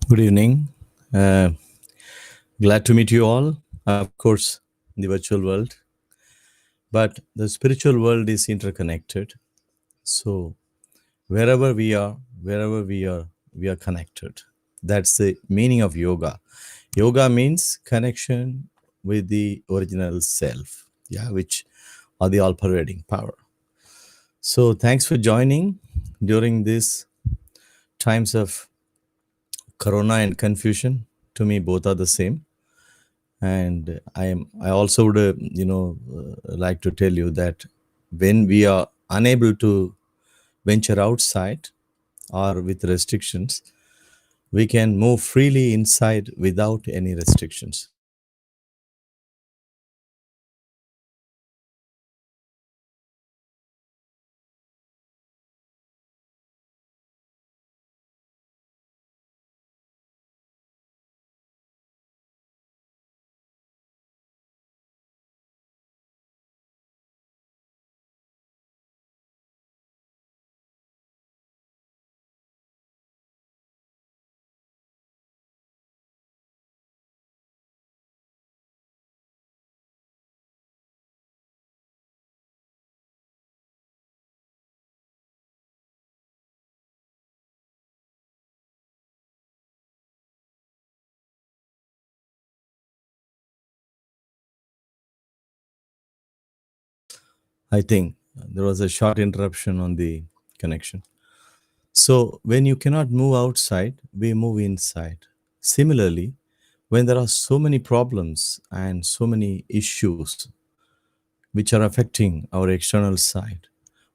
Good evening. Uh, Glad to meet you all, of course, in the virtual world. But the spiritual world is interconnected. So wherever we are connected. That's the meaning of yoga. Yoga means connection with the original self, yeah, which are the all-pervading power. So thanks for joining during these times of corona and confusion. To me, both are the same. And I also would like to tell you that when we are unable to venture outside or with restrictions, we can move freely inside without any restrictions. I think there was a short interruption on the connection. So when you cannot move outside, we move inside. Similarly, when there are so many problems and so many issues which are affecting our external side,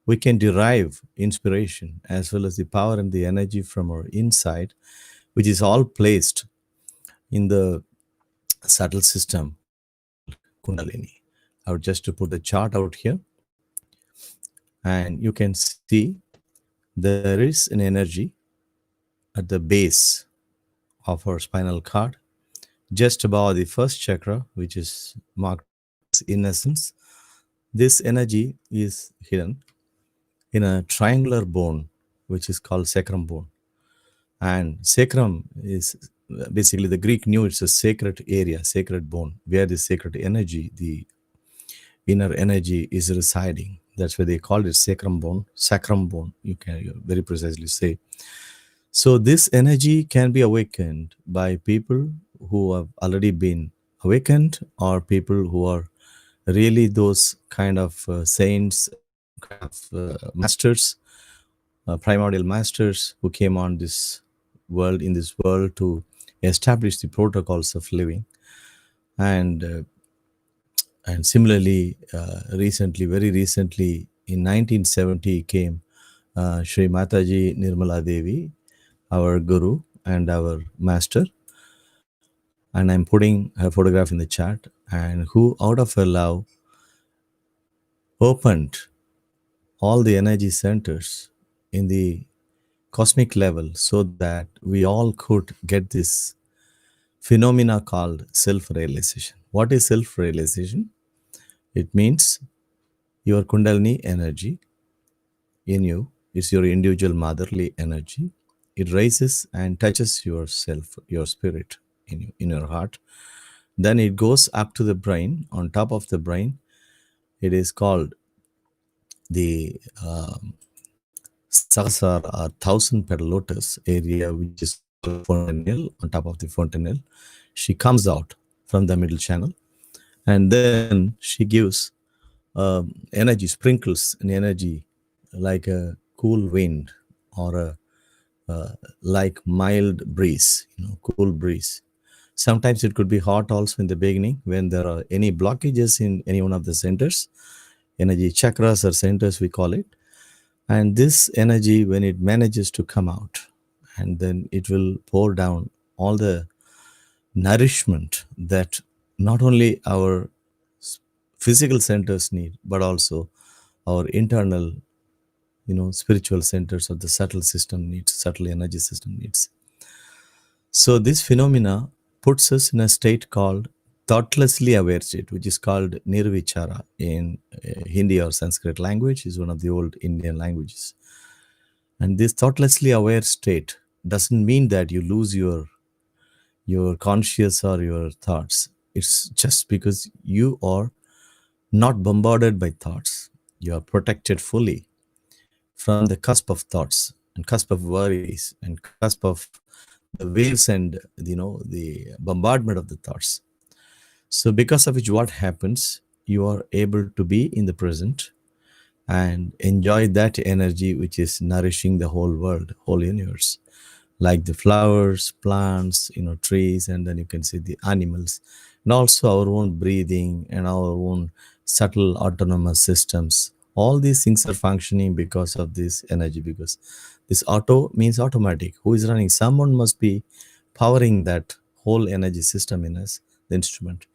we can derive inspiration as well as the power and the energy from our inside, which is all placed in the subtle system Kundalini. I would just to put the chart out here, and you can see there is an energy at the base of our spinal cord, just above the first chakra, which is marked as innocence. This energy is hidden in a triangular bone, which is called sacrum bone. And sacrum is basically the Greek knew it's a sacred area, sacred bone, where the sacred energy, the inner energy is residing. That's why they called it sacrum bone, you very precisely say. So this energy can be awakened by people who have already been awakened, or people who are really those kind of saints, kind of masters, primordial masters who came on this world, in this world, to establish the protocols of living. And uh, and similarly, very recently, in 1970 came Sri Mataji Nirmala Devi, our guru and our master, and I'm putting her photograph in the chat, and who out of her love opened all the energy centers in the cosmic level so that we all could get this phenomena called self-realization. What is self-realization? It means your Kundalini energy in you is your individual motherly energy. It rises and touches yourself, your spirit in you, in your heart. Then it goes up to the brain. On top of the brain, it is called the Sahasrara or thousand petal lotus area, which is called fontanelle. On top of the fontanelle, she comes out from the middle channel, and then she gives energy, sprinkles an energy like a cool wind, or a like mild breeze, cool breeze. Sometimes it could be hot also in the beginning when there are any blockages in any one of the centers, energy chakras or centers we call it. And this energy, when it manages to come out, and then it will pour down all the nourishment that not only our physical centers need, but also our internal, spiritual centers of the subtle system needs, subtle energy system needs. So this phenomena puts us in a state called thoughtlessly aware state, which is called nirvichara in Hindi or Sanskrit language, is one of the old Indian languages. And this thoughtlessly aware state doesn't mean that you lose your your conscious or your thoughts. It's just because you are not bombarded by thoughts. You are protected fully from the cusp of thoughts and cusp of worries and cusp of the waves and the bombardment of the thoughts. So because of which what happens, you are able to be in the present and enjoy that energy which is nourishing the whole world, whole universe, like the flowers, plants, trees, and then you can see the animals, and also our own breathing and our own subtle autonomous systems. All these things are functioning because of this energy, because this auto means automatic. Who is running? Someone must be powering that whole energy system in us, the instrument.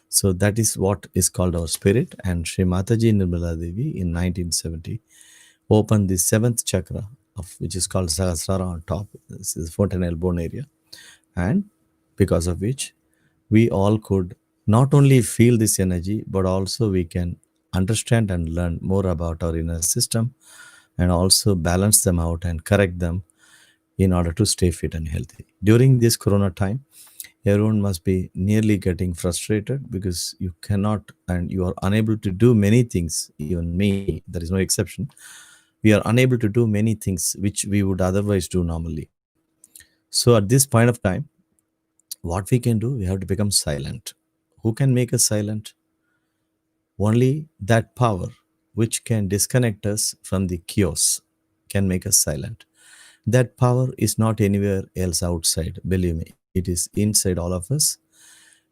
So that is what is called our spirit. And Sri Mataji Nirmala Devi in 1970 opened the seventh chakra, of which is called Sahasrara on top. This is fontanelle bone area, and because of which we all could not only feel this energy, but also we can understand and learn more about our inner system, and also balance them out and correct them in order to stay fit and healthy. During this corona time, everyone must be nearly getting frustrated because you cannot and you are unable to do many things. Even me, there is no exception. We are unable to do many things which we would otherwise do normally. So at this point of time, what we can do, we have to become silent. Who can make us silent? Only that power which can disconnect us from the chaos can make us silent. That power is not anywhere else outside. Believe me, it is inside all of us.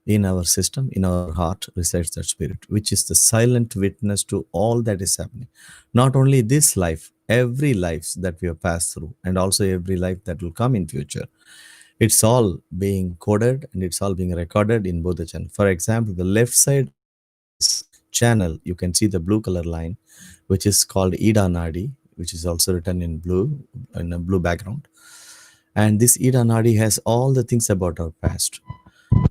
In our system, in our heart resides that spirit, which is the silent witness to all that is happening. Not only this life, every life that we have passed through, and also every life that will come in future. It's all being coded and it's all being recorded in both the channel. For example, the left side of this channel, you can see the blue color line, which is called Ida Nadi, which is also written in blue, in a blue background. And this Ida Nadi has all the things about our past.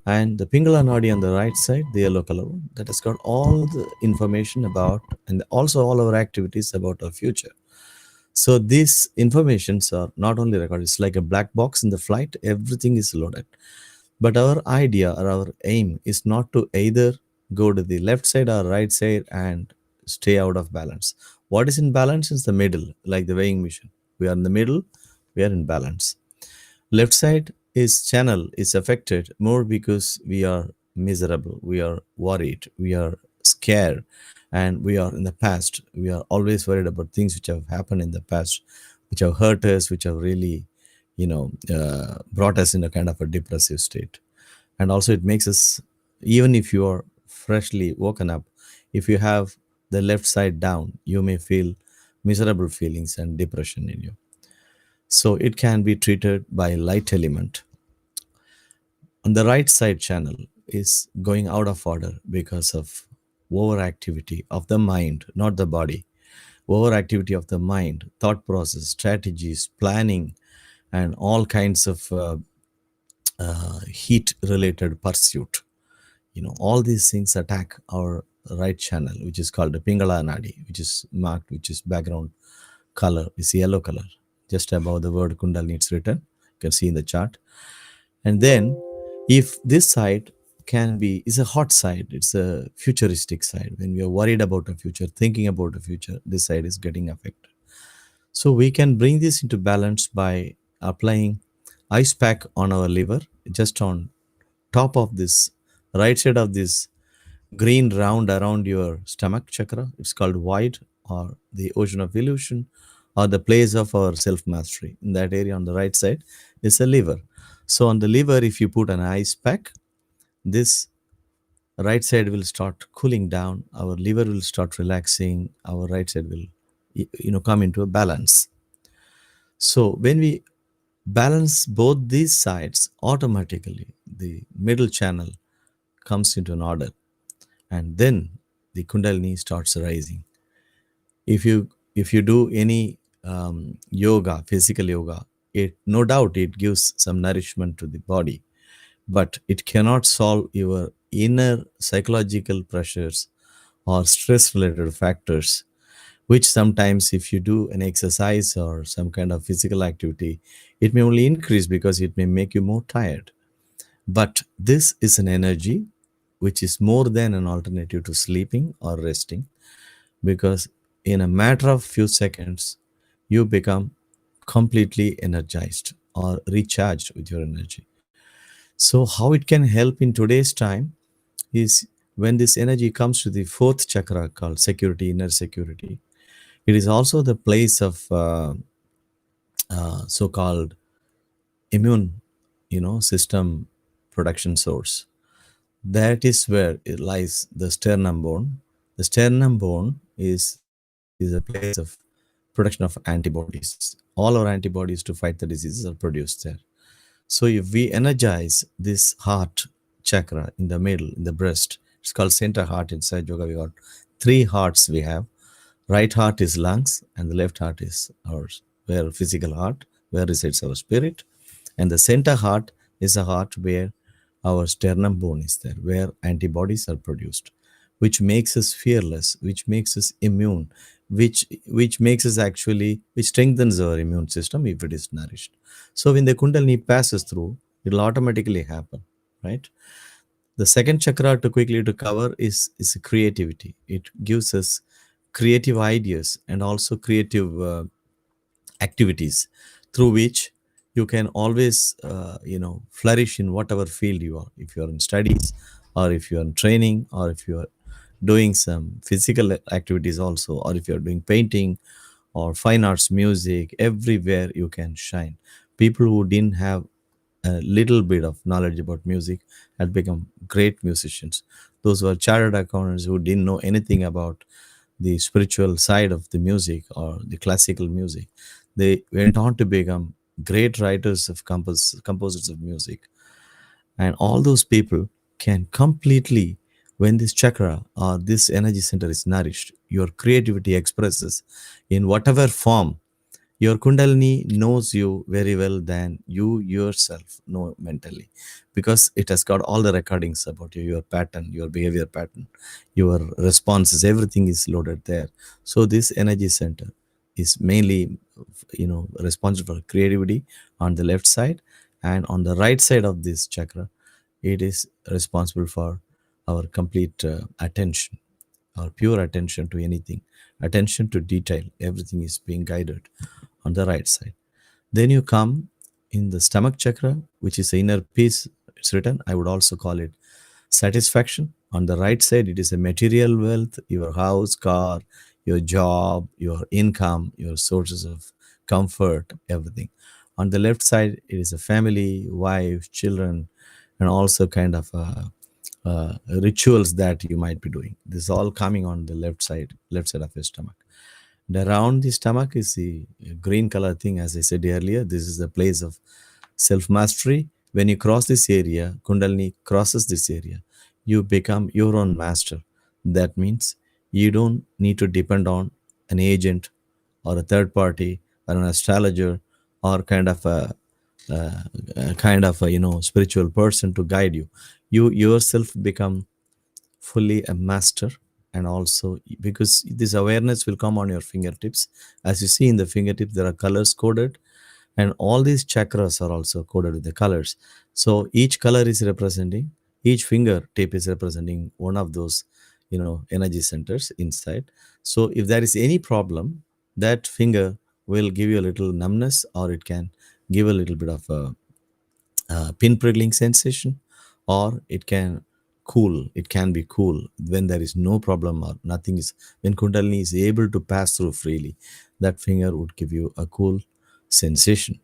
And the Pingala Nadi on the right side, the yellow color one, that has got all the information about and also all our activities about our future. So these informations are not only recorded, it's like a black box in the flight, everything is loaded. But our idea or our aim is not to either go to the left side or right side and stay out of balance. What is in balance is the middle, like the weighing machine. We are in the middle, we are in balance. Left side is channel is affected more because we are miserable, we are worried, we are scared, and we are in the past. We are always worried about things which have happened in the past, which have hurt us, which have really, brought us in a kind of a depressive state. And also, it makes us, even if you are freshly woken up, if you have the left side down, you may feel miserable feelings and depression in you. So it can be treated by light element. On the right side channel is going out of order because of overactivity of the mind, not the body. Overactivity of the mind, thought process, strategies, planning, and all kinds of heat related pursuit. All these things attack our right channel, which is called the Pingala Nadi, which is marked, which is background color is yellow color. Just above the word Kundalini, it's written. You can see in the chart. And then, if this side can be, is a hot side, it's a futuristic side. When we are worried about the future, thinking about the future, this side is getting affected. So we can bring this into balance by applying ice pack on our liver, just on top of this right side of this green round around your stomach chakra. It's called void, or the ocean of illusion, or the place of our self mastery. In that area on the right side is a liver. So on the liver, if you put an ice pack, this right side will start cooling down. Our liver will start relaxing. Our right side will, come into a balance. So when we balance both these sides, automatically the middle channel comes into an order, and then the kundalini starts rising. If you do any yoga, physical yoga, it no doubt it gives some nourishment to the body, but it cannot solve your inner psychological pressures or stress related factors, which sometimes if you do an exercise or some kind of physical activity, it may only increase because it may make you more tired. But this is an energy which is more than an alternative to sleeping or resting, because in a matter of few seconds you become completely energized or recharged with your energy. So how it can help in today's time is, when this energy comes to the fourth chakra called security, inner security, it is also the place of so-called immune, system production source. That is where it lies the sternum bone. The sternum bone is a place of production of antibodies. All our antibodies to fight the diseases are produced there. So if we energize this heart chakra in the middle, in the breast, it's called center heart. Inside yoga we got three hearts we have. Right heart is lungs, and the left heart is ours, where physical heart, where resides our spirit. And the center heart is a heart where our sternum bone is there, where antibodies are produced, which makes us fearless, which makes us immune, which makes us actually, which strengthens our immune system if it is nourished. So when the kundalini passes through, it will automatically happen, right? The second chakra, to quickly to cover, is creativity. It gives us creative ideas and also creative activities through which you can always flourish in whatever field you are. If you are in studies, or if you are in training, or if you are doing some physical activities also, or if you are doing painting or fine arts, music, everywhere you can shine. People who didn't have a little bit of knowledge about music had become great musicians. Those who are chartered accountants who didn't know anything about the spiritual side of the music or the classical music, they went on to become great writers of composers of music. And all those people can completely, when this chakra or this energy center is nourished, your creativity expresses in whatever form. Your kundalini knows you very well than you yourself know mentally, because it has got all the recordings about you, your pattern, your behavior pattern, your responses, everything is loaded there. So this energy center is mainly, responsible for creativity on the left side, and on the right side of this chakra, it is responsible for our complete attention, our pure attention to anything, attention to detail. Everything is being guided on the right side. Then you come in the stomach chakra, which is the inner peace. It's written. I would also call it satisfaction. On the right side, it is a material wealth, your house, car, your job, your income, your sources of comfort, everything. On the left side, it is a family, wife, children, and also kind of rituals that you might be doing. This is all coming on the left side of your stomach. And around the stomach is the green color thing, as I said earlier. This is the place of self mastery. When you cross this area, Kundalini crosses this area, you become your own master. That means you don't need to depend on an agent or a third party or an astrologer or kind of a spiritual person to guide you. You yourself become fully a master. And also, because this awareness will come on your fingertips, as you see in the fingertips there are colors coded, and all these chakras are also coded with the colors. So each color is representing, each fingertip is representing one of those energy centers inside. So if there is any problem, that finger will give you a little numbness, or it can give a little bit of a pin prickling sensation, or it can be cool when there is no problem or nothing is, when kundalini is able to pass through freely, that finger would give you a cool sensation.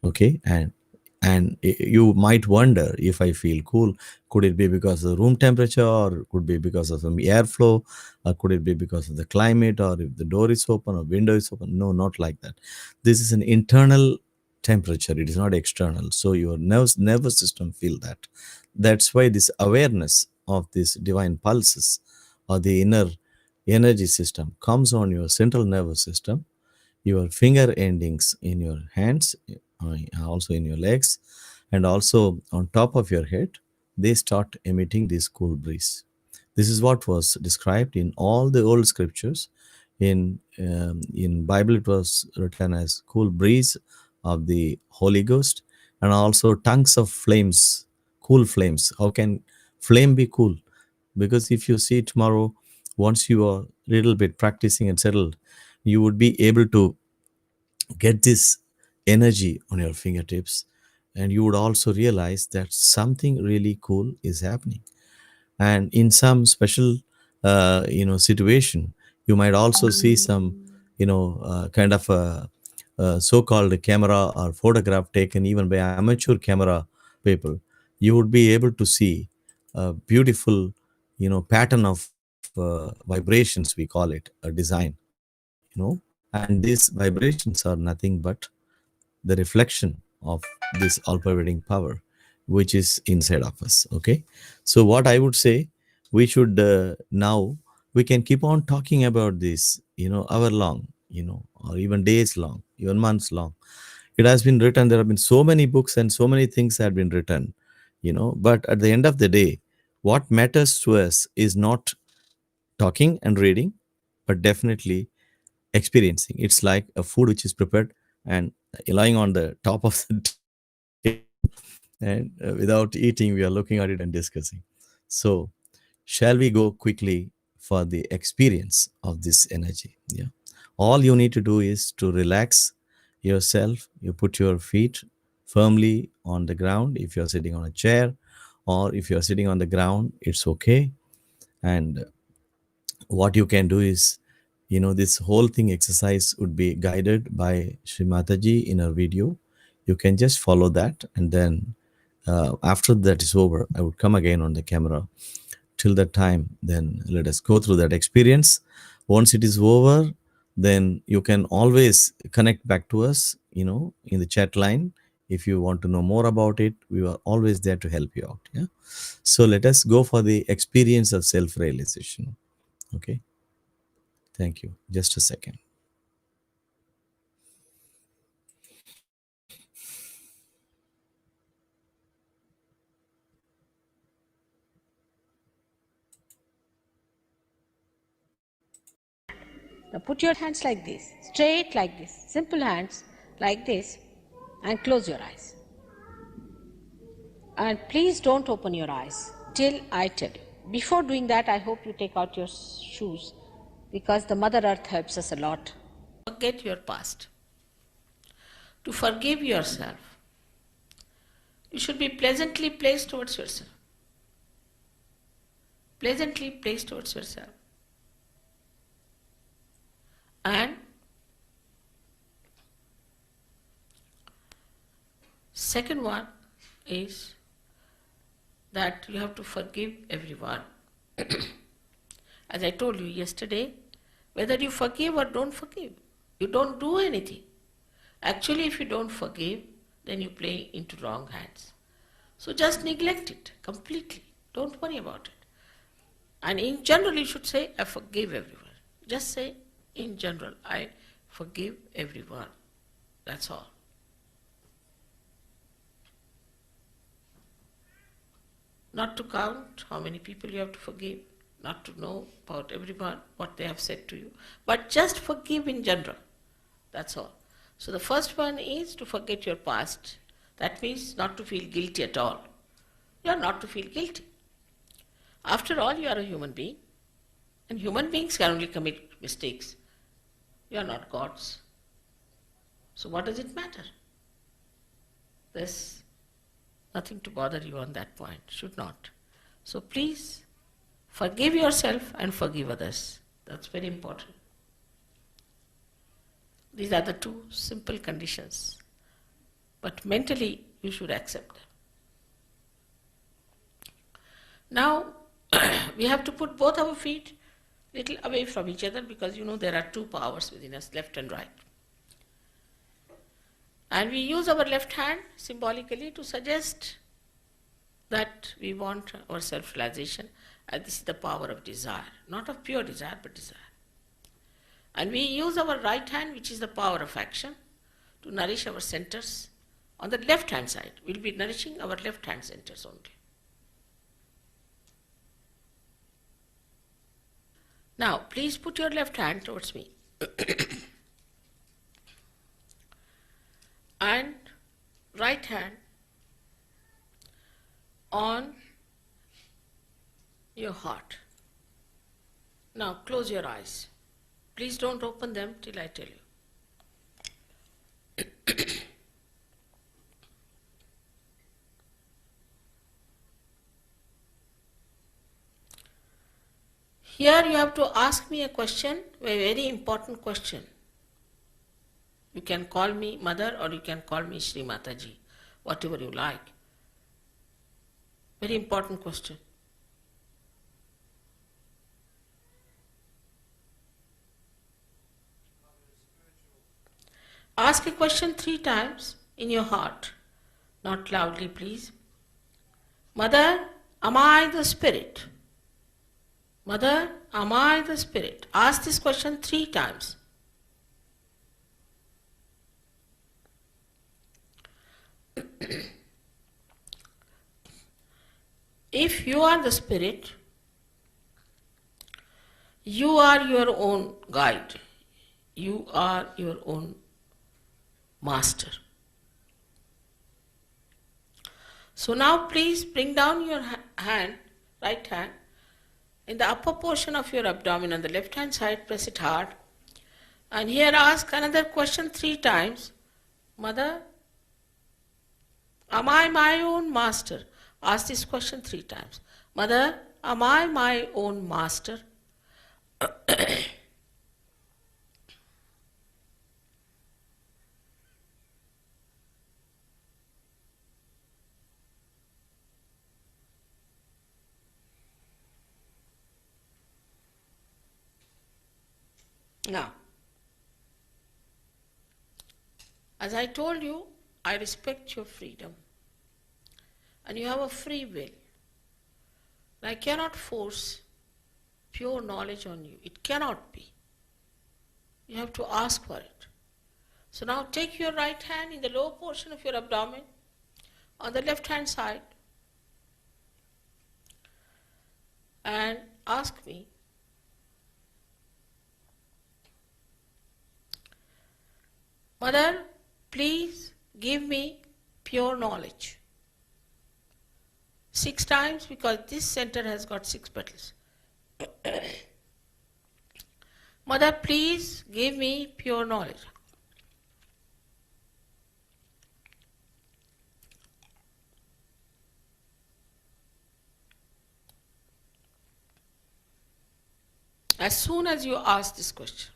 Okay. And you might wonder, if I feel cool, could it be because of the room temperature, or could be because of some airflow, or could it be because of the climate, or if the door is open or window is open? No, not like that. This is an internal temperature, it is not external. So your nervous system feel that. That's why this awareness of these divine pulses or the inner energy system comes on your central nervous system, your finger endings in your hands, also in your legs, and also on top of your head. They start emitting this cool breeze. This is what was described in all the old scriptures. In Bible, it was written as cool breeze of the Holy Ghost, and also tongues of flames, cool flames. How can flame be cool? Because if you see tomorrow, once you are a little bit practicing and settled, you would be able to get this energy on your fingertips, and you would also realize that something really cool is happening. And in some special situation, you might also see some kind of a so-called camera or photograph taken even by amateur camera people. You would be able to see a beautiful pattern of vibrations, we call it a design, and these vibrations are nothing but the reflection of this all pervading power which is inside of us. Okay, so what I would say, we should now, we can keep on talking about this hour long, or even days long, even months long. It has been written, there have been so many books and so many things have been written, but at the end of the day, what matters to us is not talking and reading, but definitely experiencing. It's like a food which is prepared and lying on the top of the table, and without eating, we are looking at it and discussing. So, shall we go quickly for the experience of this energy? Yeah. All you need to do is to relax yourself. You put your feet firmly on the ground if you're sitting on a chair, or if you're sitting on the ground, it's okay. And what you can do is, this whole thing exercise would be guided by Sri Mataji in her video. You can just follow that, and then after that is over, I would come again on the camera. Till that time, then let us go through that experience. Once it is over, then you can always connect back to us, in the chat line. If you want to know more about it, we are always there to help you out. Yeah. So let us go for the experience of self realization. Okay. Thank you. Just a second. Now put your hands like this, straight like this, simple hands like this, and close your eyes. And please don't open your eyes till I tell you. Before doing that, I hope you take out your shoes, because the Mother Earth helps us a lot. Forget your past. To forgive yourself, you should be pleasantly placed towards yourself. Pleasantly placed towards yourself. And second one is that you have to forgive everyone. As I told you yesterday, whether you forgive or don't forgive, you don't do anything. Actually, if you don't forgive, then you play into wrong hands. So just neglect it completely. Don't worry about it. And in general, you should say, I forgive everyone. Just say, in general, I forgive everyone. That's all. Not to count how many people you have to forgive, not to know about everyone, what they have said to you, but just forgive in general. That's all. So the first one is to forget your past. That means not to feel guilty at all. You are not to feel guilty. After all, you are a human being, and human beings can only commit mistakes. You are not gods. So what does it matter? There's nothing to bother you on that point, should not. So please forgive yourself and forgive others. That's very important. These are the two simple conditions. But mentally, you should accept them. Now, we have to put both our feet little away from each other, because there are two powers within us, left and right. And we use our left hand symbolically to suggest that we want our self-realization, and this is the power of desire, not of pure desire, but desire. And we use our right hand, which is the power of action, to nourish our centers. On the left hand side, we'll be nourishing our left hand centers only. Now, please put your left hand towards me. And right hand on your heart. Now close your eyes. Please don't open them till I tell you. Here you have to ask me a question, a very important question. You can call me Mother or you can call me Shri Mataji, whatever you like. Very important question. Ask a question 3 times in your heart, not loudly please. Mother, am I the spirit? Mother, am I the spirit? Ask this question 3 times. If you are the spirit, you are your own guide. You are your own master. So now please bring down your hand, right hand, in the upper portion of your abdomen on the left hand side, press it hard. And here ask another question 3 times. Mother, am I my own master? Ask this question 3 times. Mother, am I my own master? Now, as I told you, I respect your freedom. And you have a free will. And I cannot force pure knowledge on you. It cannot be. You have to ask for it. So now take your right hand in the lower portion of your abdomen on the left hand side and ask me, Mother, please give me pure knowledge. 6 times because this center has got 6 petals. Mother, please give me pure knowledge. As soon as you ask this question,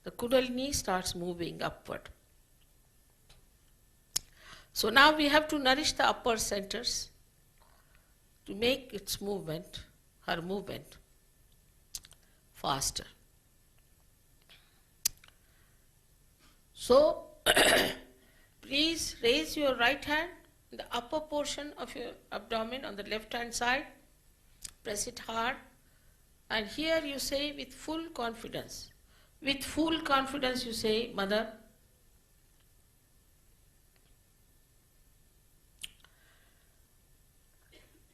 the Kundalini starts moving upward. So now we have to nourish the upper centers to make its movement, her movement, faster. So please raise your right hand in the upper portion of your abdomen on the left hand side, press it hard, and here you say with full confidence. With full confidence you say, Mother,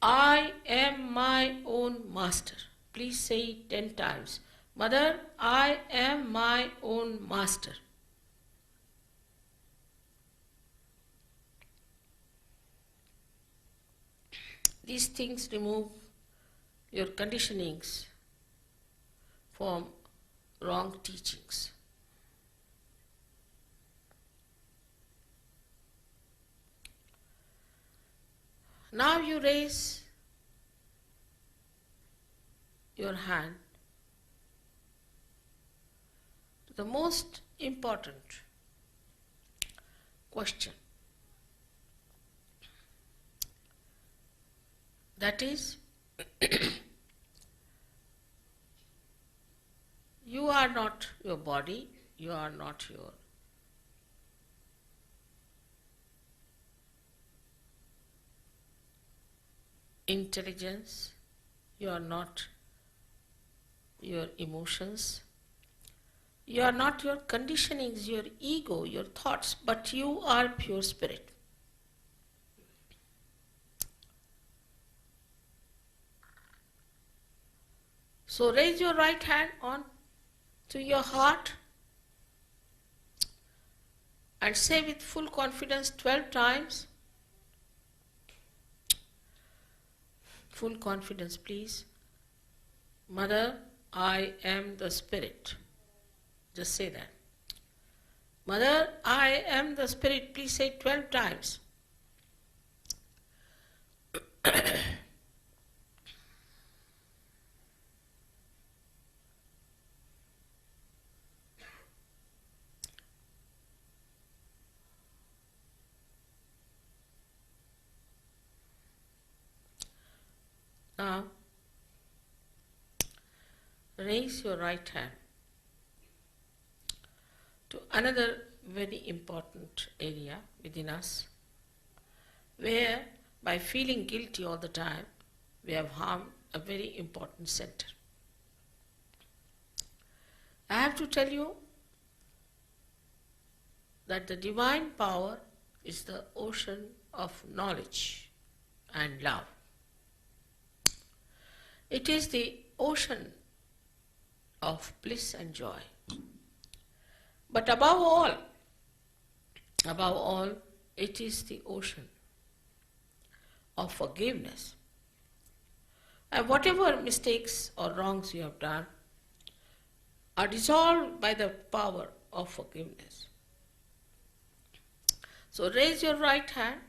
I am my own master. Please say it 10 times. Mother, I am my own master. These things remove your conditionings from wrong teachings. Now you raise your hand to the most important question. That is, you are not your body, you are not your intelligence, you are not your emotions, you are not your conditionings, your ego, your thoughts, but you are pure spirit. So raise your right hand on to your heart and say with full confidence 12 times, Full confidence, please. Mother, I am the Spirit. Just say that. Mother, I am the Spirit. Please say it 12 times. Now, raise your right hand to another very important area within us, where by feeling guilty all the time, we have harmed a very important center. I have to tell you that the divine power is the ocean of knowledge and love. It is the ocean of bliss and joy. But above all, it is the ocean of forgiveness. And whatever mistakes or wrongs you have done are dissolved by the power of forgiveness. So raise your right hand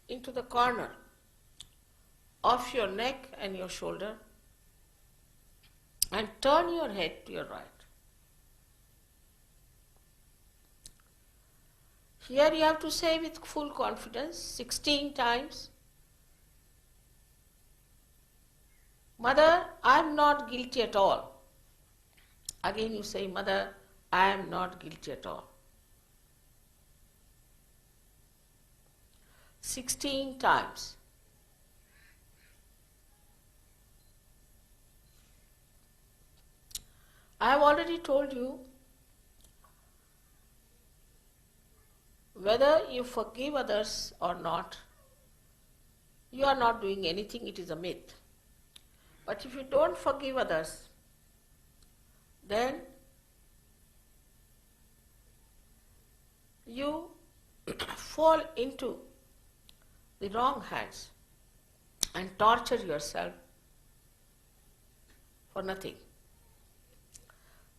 into the corner of your neck and your shoulder and turn your head to your right. Here you have to say with full confidence 16 times, Mother, I am not guilty at all. Again you say, Mother, I am not guilty at all. 16 times. I have already told you, whether you forgive others or not, you are not doing anything, it is a myth. But if you don't forgive others, then you fall into the wrong hands and torture yourself for nothing.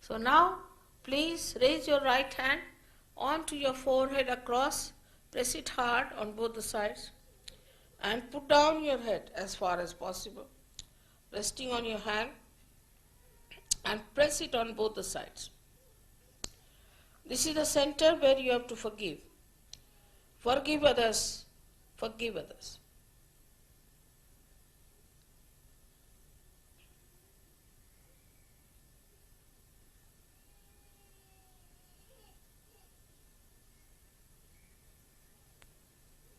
So now, please raise your right hand onto your forehead across, press it hard on both the sides, and put down your head as far as possible, resting on your hand, and press it on both the sides. This is the center where you have to forgive. Forgive others, forgive others.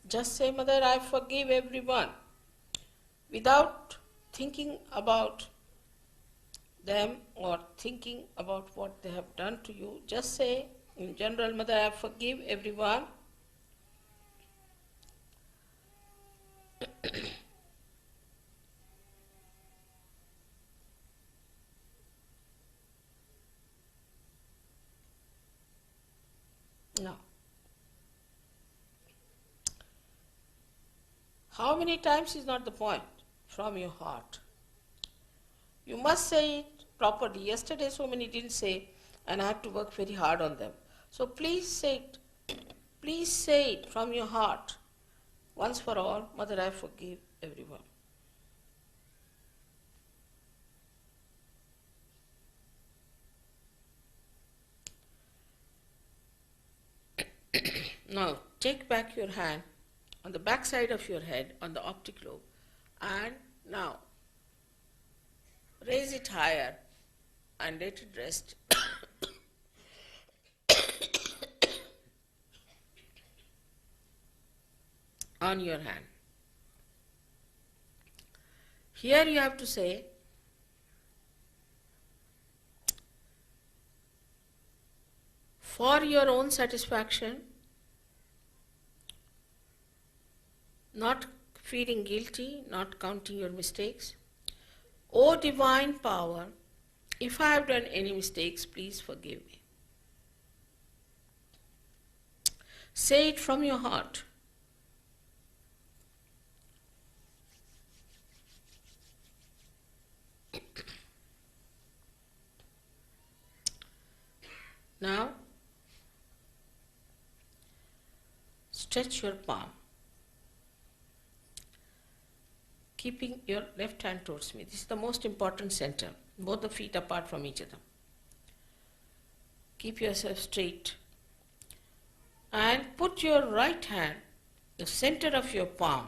Just say, Mother, I forgive everyone, without thinking about them or thinking about what they have done to you. Just say, in general, Mother, I forgive everyone. Now, how many times is not the point, from your heart. You must say it properly. Yesterday so many didn't say, and I had to work very hard on them. So please say it. Please say it from your heart. Once for all, Mother, I forgive everyone. Now, take back your hand on the back side of your head, on the optic lobe, and now raise it higher and let it rest on your hand. Here you have to say, for your own satisfaction, not feeling guilty, not counting your mistakes. O divine power, if I have done any mistakes, please forgive me. Say it from your heart. Now stretch your palm, keeping your left hand towards me. This is the most important center, both the feet apart from each other. Keep yourself straight and put your right hand, the center of your palm,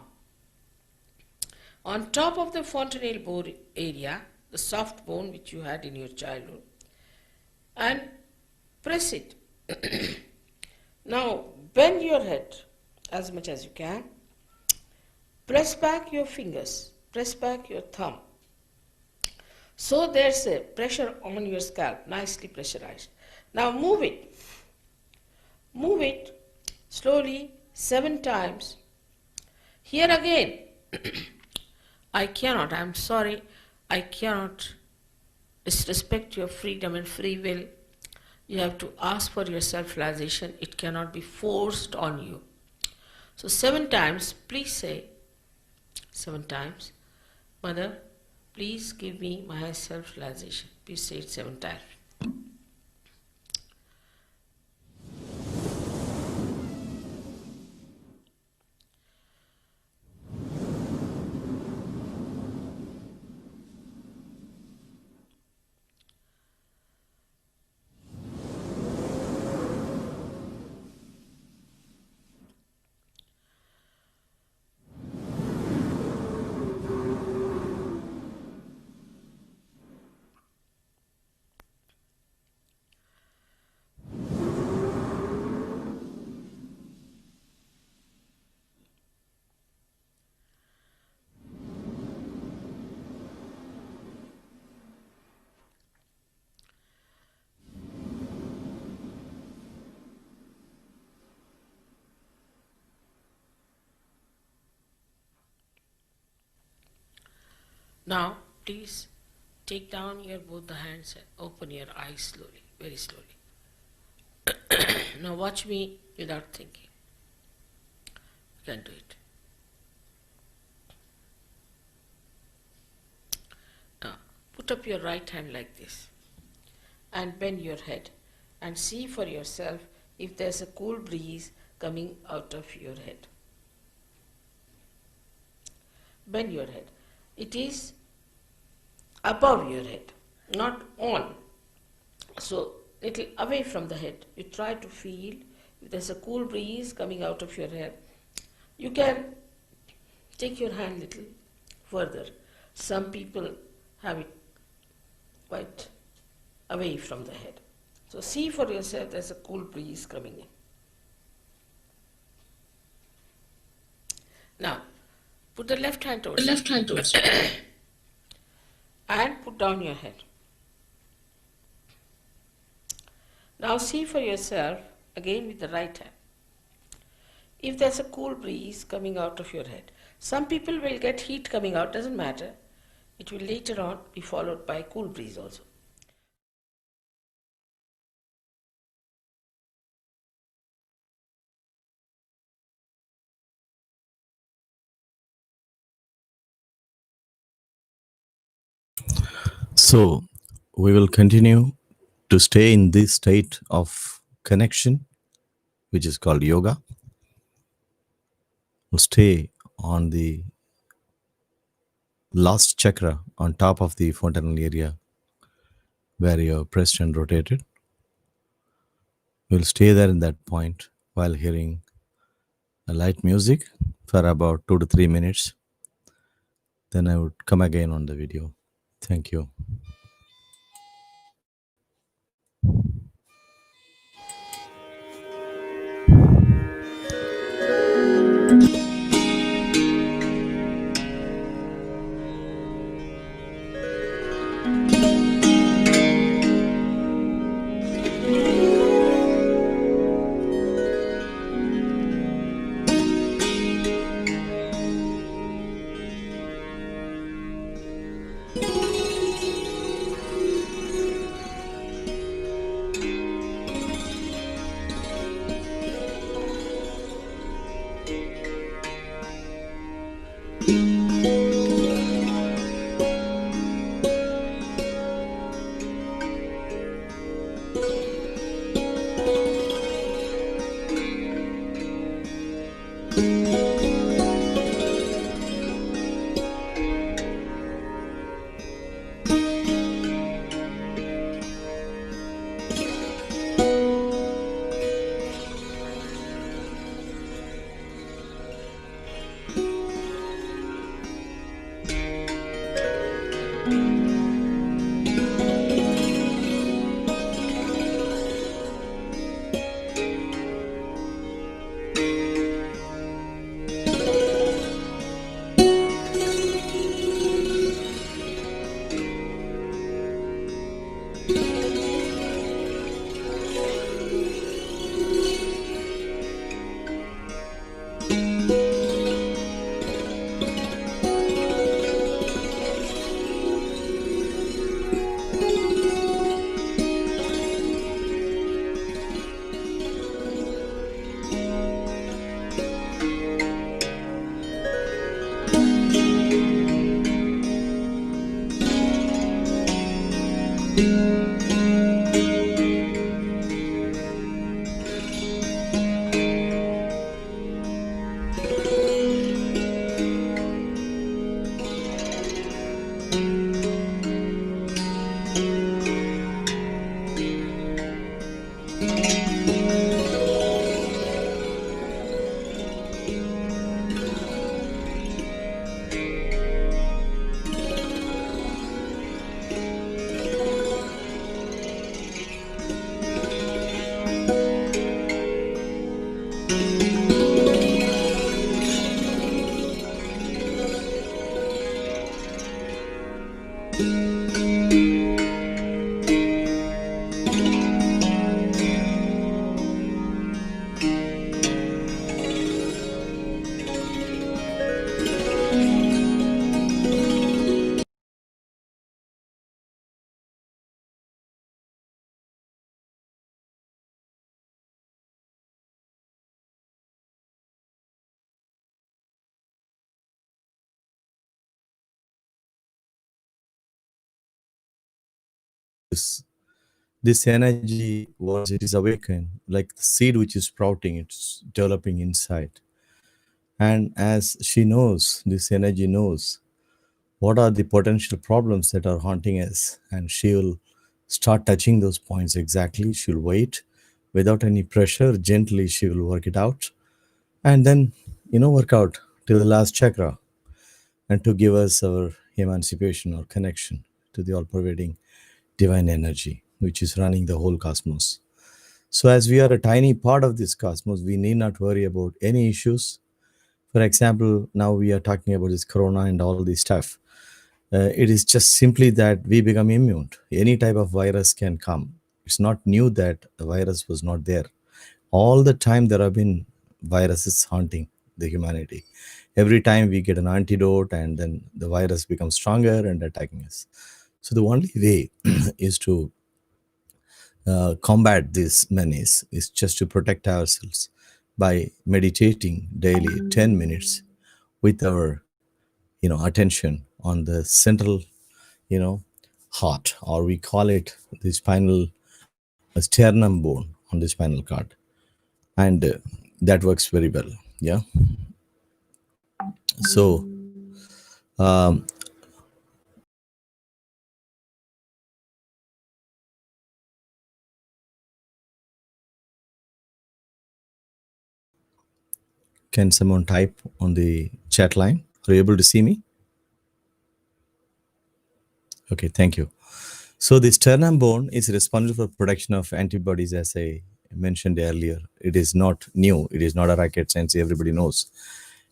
on top of the fontanelle bone area, the soft bone which you had in your childhood, and press it. Now bend your head as much as you can. Press back your fingers, press back your thumb. So there's a pressure on your scalp, nicely pressurized. Now move it. Move it slowly 7 times. Here again, I'm sorry, I cannot disrespect your freedom and free will. You have to ask for your self-realization. It cannot be forced on you. So 7 times, please say 7 times, Mother, please give me my self-realization. Please say it 7 times. Now, please take down your both the hands and open your eyes slowly, very slowly. Now watch me without thinking. You can do it. Now, put up your right hand like this and bend your head and see for yourself if there's a cool breeze coming out of your head. Bend your head. It is above your head, not on. So, little away from the head. You try to feel if there's a cool breeze coming out of your head. You can take your hand little further. Some people have it quite away from the head. So see for yourself there's a cool breeze coming in. Now, put the left hand towards you and put down your head. Now see for yourself again with the right hand if there's a cool breeze coming out of your head. Some people will get heat coming out, doesn't matter. It will later on be followed by a cool breeze also. So, we will continue to stay in this state of connection, which is called yoga. We'll stay on the last chakra on top of the fontanel area where you're pressed and rotated. We'll stay there in that point while hearing a light music for about 2 to 3 minutes. Then I would come again on the video. Thank you. This energy, once it is awakened, like the seed which is sprouting, it's developing inside. And as she knows, this energy knows what are the potential problems that are haunting us, and she will start touching those points exactly. She'll wait without any pressure, gently she will work it out, and then work out till the last chakra, and to give us our emancipation or connection to the all-pervading divine energy which is running the whole cosmos. So as we are a tiny part of this cosmos, we need not worry about any issues. For example, now we are talking about this corona and all this stuff. It is just simply that we become immune. Any type of virus can come. It's not new that the virus was not there. All the time there have been viruses haunting the humanity. Every time we get an antidote, and then the virus becomes stronger and attacking us. So the only way is to combat this menace is just to protect ourselves by meditating daily 10 minutes with our attention on the central you know heart, or we call it the spinal sternum bone on the spinal cord. And that works very well. Yeah. So um, can someone type on the chat line? Are you able to see me? Okay, thank you. So the sternum bone is responsible for production of antibodies, as I mentioned earlier. It is not new. It is not a rocket science. Everybody knows.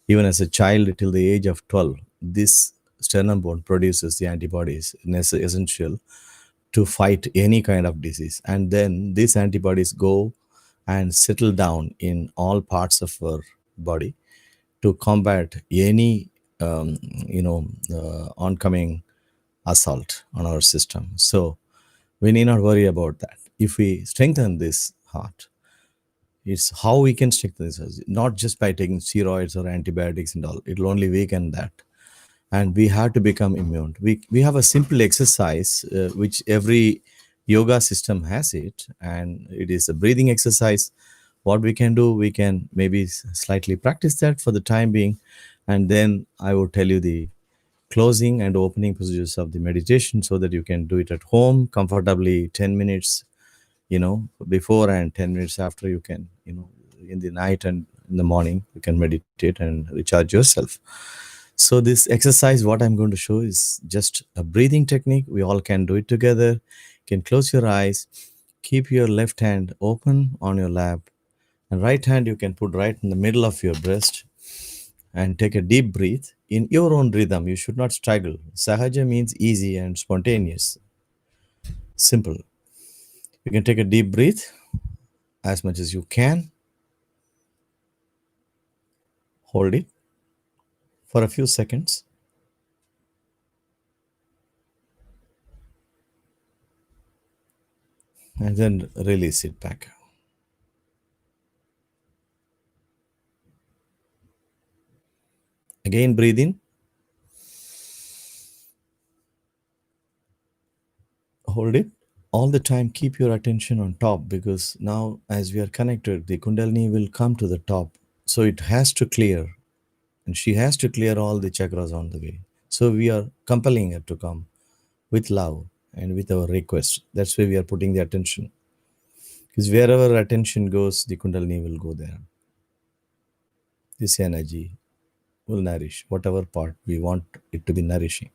Even as a child till the age of 12, this sternum bone produces the antibodies essential to fight any kind of disease. And then these antibodies go and settle down in all parts of our body to combat any oncoming assault on our system. So we need not worry about that. If we strengthen this heart, it's how we can strengthen this, not just by taking steroids or antibiotics and all. It'll only weaken that. And we have to become immune. We have a simple exercise which every yoga system has it, and it is a breathing exercise. What we can do, we can maybe slightly practice that for the time being, and then I will tell you the closing and opening procedures of the meditation so that you can do it at home comfortably. 10 minutes before, and 10 minutes after. You can in the night and in the morning you can meditate and recharge yourself. So this exercise what I'm going to show is just a breathing technique. We all can do it together. You can close your eyes, keep your left hand open on your lap, and right hand you can put right in the middle of your breast, and take a deep breath in your own rhythm. You should not struggle. Sahaja means easy and spontaneous, simple. You can take a deep breath as much as you can, hold it for a few seconds, and then release it back. Again, breathe in, hold it. All the time, keep your attention on top, because now, as we are connected, the Kundalini will come to the top. So it has to clear, and she has to clear all the chakras on the way. So we are compelling her to come with love and with our request. That's why we are putting the attention. Because wherever attention goes, the Kundalini will go there. This energy will nourish whatever part we want it to be nourishing.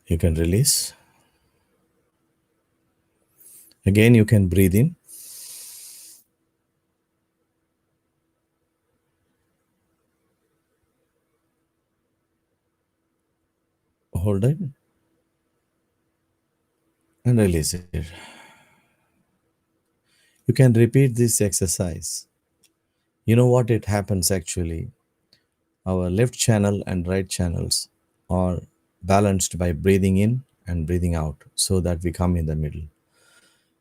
You can release. Again, you can breathe in, hold it, and release it. You can repeat this exercise. You know what it happens actually? Our left channel and right channels are balanced by breathing in and breathing out so that we come in the middle.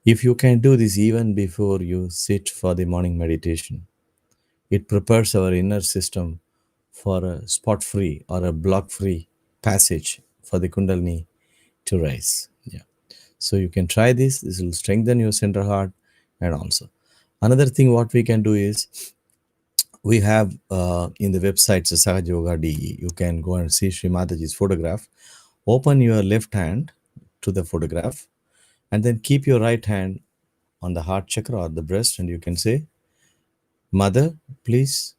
If you can do this even before you sit for the morning meditation, it prepares our inner system for a spot free or a block free passage for the Kundalini to raise. Yeah. So you can try this. This will strengthen your center heart. And also another thing what we can do is we have in the website Sahaja Yoga DE, you can go and see Sri Mataji's photograph. Open your left hand to the photograph and then keep your right hand on the heart chakra or the breast, and you can say, Mother, please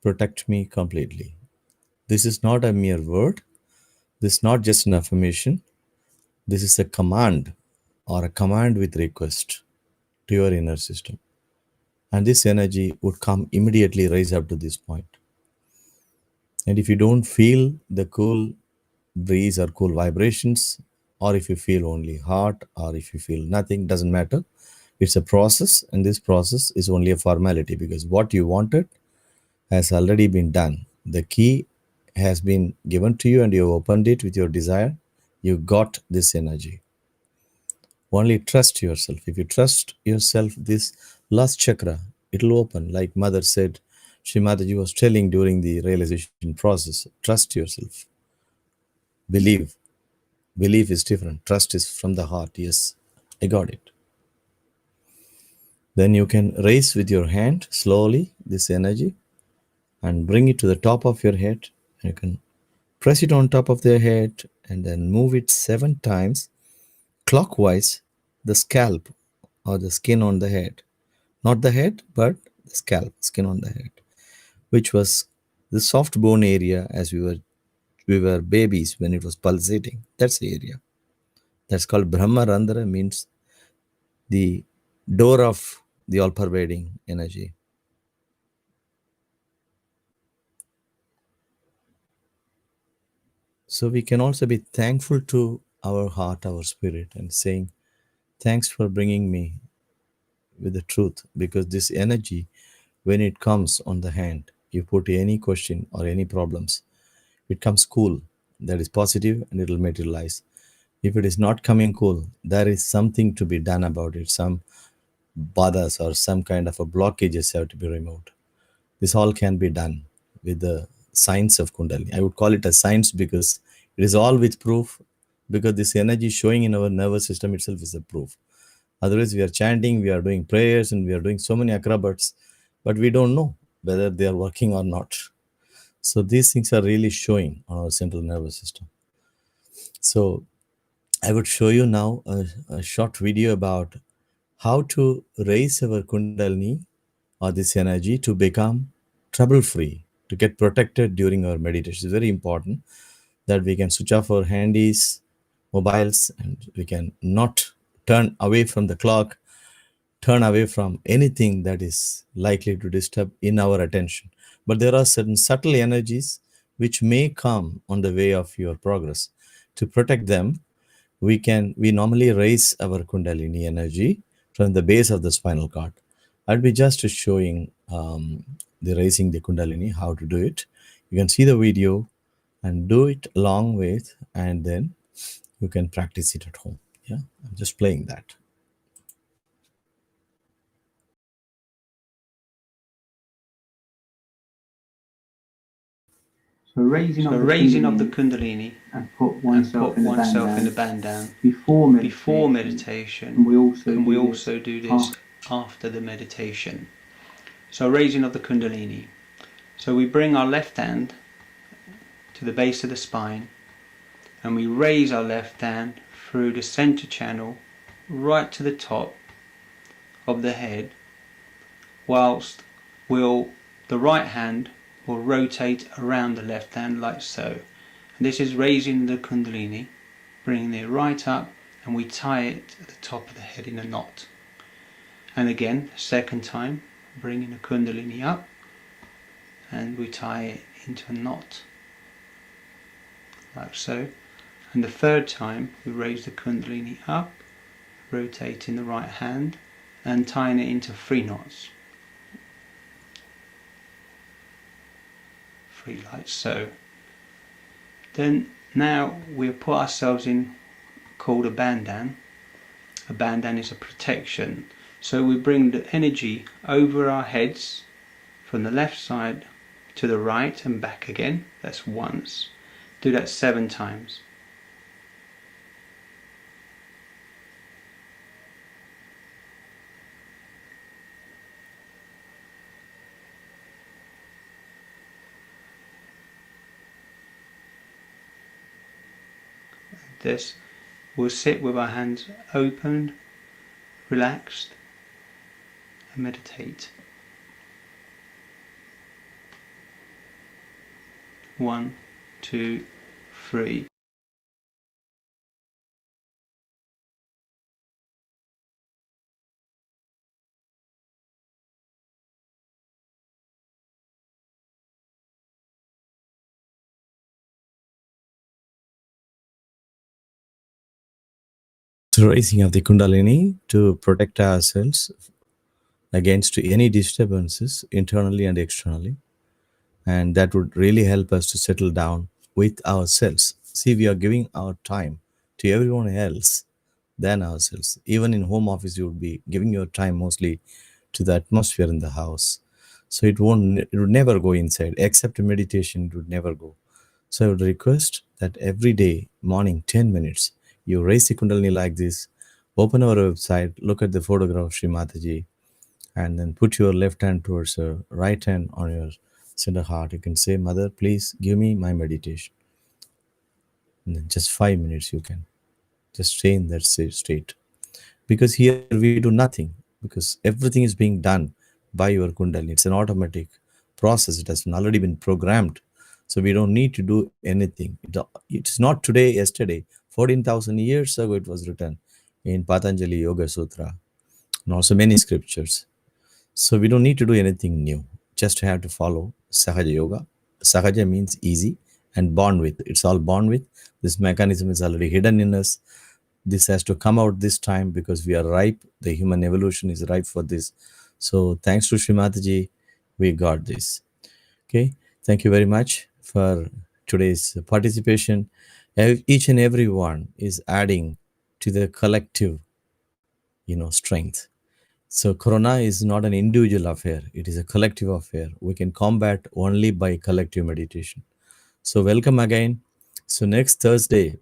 protect me completely. This is not a mere word. This is not just an affirmation. This is a command or a command with request to your inner system. And this energy would come immediately rise up to this point. And if you don't feel the cool breeze or cool vibrations, or if you feel only hot, or if you feel nothing, doesn't matter. It's a process, and this process is only a formality because what you wanted has already been done. The key has been given to you, and you opened it with your desire. You got this energy. Only trust yourself. If you trust yourself, this last chakra, it'll open. Like Mother said, Sri Mataji was telling during the realization process, trust yourself. Believe. Belief is different. Trust is from the heart. Yes, I got it. Then you can raise with your hand slowly this energy and bring it to the top of your head. You can press it on top of their head and then move it 7 times clockwise, the scalp or the skin on the head. Not the head, but the scalp, skin on the head, which was the soft bone area as we were babies when it was pulsating. That's the area. That's called Brahma Randhara, means the door of the all pervading energy. So we can also be thankful to our heart, our spirit, and saying, thanks for bringing me with the truth, because this energy, when it comes on the hand, you put any question or any problems, it comes cool. That is positive and it will materialize. If it is not coming cool, there is something to be done about it. Some badas or some kind of a blockages have to be removed. This all can be done with the science of Kundalini. I would call it a science because it is all with proof, because this energy showing in our nervous system itself is a proof. Otherwise, we are chanting, we are doing prayers, and we are doing so many acrobats, but we don't know whether they are working or not. So these things are really showing on our central nervous system. So I would show you now a short video about how to raise our Kundalini or this energy to become trouble free, to get protected during our meditation. It's very important that we can switch off our handies, mobiles, and we can not turn away from the clock, turn away from anything that is likely to disturb in our attention. But there are certain subtle energies which may come on the way of your progress. To protect them, we normally raise our Kundalini energy from the base of the spinal cord. I'll be just showing the raising the Kundalini, how to do it. You can see the video and do it along with, and then you can practice it at home. Yeah, I'm just playing that. So raising So of the raising of the Kundalini Kundalini and put and oneself put in the band oneself in down the band down before before meditation, meditation, and we and we also also do do this this after the meditation. So raising of the Kundalini. So we bring our left hand to the base of the spine and we raise our left hand through the center channel right to the top of the head, whilst the right hand will rotate around the left hand like so. And this is raising the Kundalini, bringing it right up, and we tie it at the top of the head in a knot. And again, second time, bringing the Kundalini up, and we tie it into a knot, like so. And the third time, we raise the Kundalini up, rotating the right hand, and tying it into 3 knots. 3 like so. Then now we'll put ourselves in called a bandan. A bandan is a protection. So we bring the energy over our heads from the left side to the right and back again. That's once. Do that 7 times. this, we'll sit with our hands open, relaxed, and meditate. 1, 2, 3. So raising of the Kundalini to protect ourselves against any disturbances internally and externally. And that would really help us to settle down with ourselves. See, we are giving our time to everyone else than ourselves. Even in home office, you would be giving your time mostly to the atmosphere in the house. So it would never go inside, except meditation, it would never go. So I would request that every day, morning, 10 minutes, you raise the Kundalini like this, open our website, look at the photograph of Sri Mataji, and then put your left hand towards her right hand on your center heart. You can say, Mother, please give me my meditation. And then just 5 minutes you can just stay in that state. Because here we do nothing, because everything is being done by your Kundalini. It's an automatic process. It has already been programmed. So we don't need to do anything. It's not today, yesterday. 14,000 years ago it was written in Patanjali Yoga Sutra and also many scriptures. So we don't need to do anything new. Just have to follow Sahaja Yoga. Sahaja means easy and born with. It's all born with. This mechanism is already hidden in us. This has to come out this time because we are ripe. The human evolution is ripe for this. So thanks to Srimataji, we got this. Okay. Thank you very much for today's participation. Each and every one is adding to the collective, strength. So corona is not an individual affair. It is a collective affair. We can combat only by collective meditation. So welcome again. So next Thursday,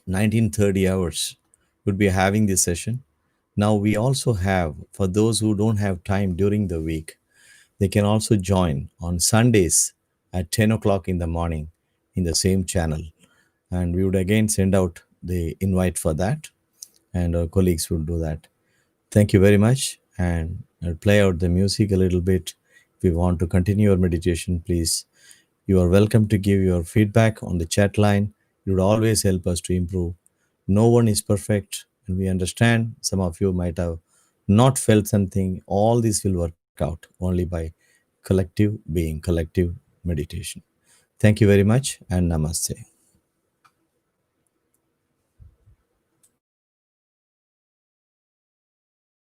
19:30 hours, would be having this session. Now we also have, for those who don't have time during the week, they can also join on Sundays at 10 o'clock in the morning in the same channel. And we would again send out the invite for that, and our colleagues will do that. Thank you very much. And I'll play out the music a little bit. If you want to continue your meditation, please, you are welcome to give your feedback on the chat line. It would always help us to improve. No one is perfect, and we understand some of you might have not felt something. All this will work out only by collective being, collective meditation. Thank you very much, and namaste.